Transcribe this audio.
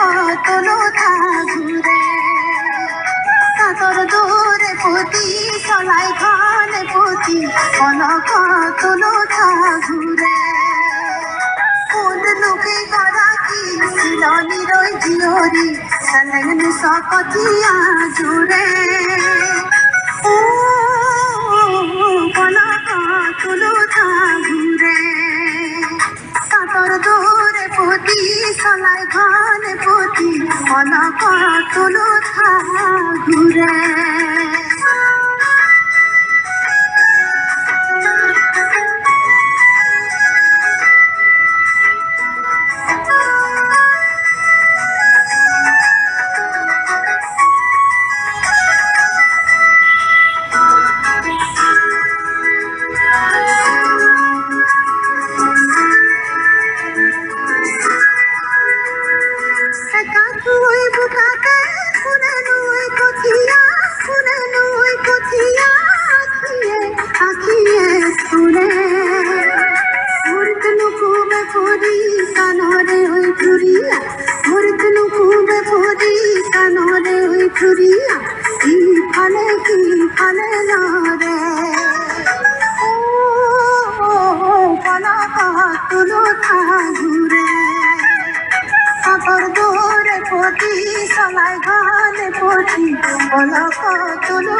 তুলো ঘুরে কাতর দূরে পতি চলাই ঘনে পতি কনক তুলো ঘুরে কোন লোকে গড়াকি শিলনি রই জিওরি চলেন সকতিয়া জুড়ে কনক তুলো ঘুরে কাতর দূরে পতি চলাই ঘনে পতি কনক তুলো ঘুরে চলাই ঘনে পতি কনক তুলো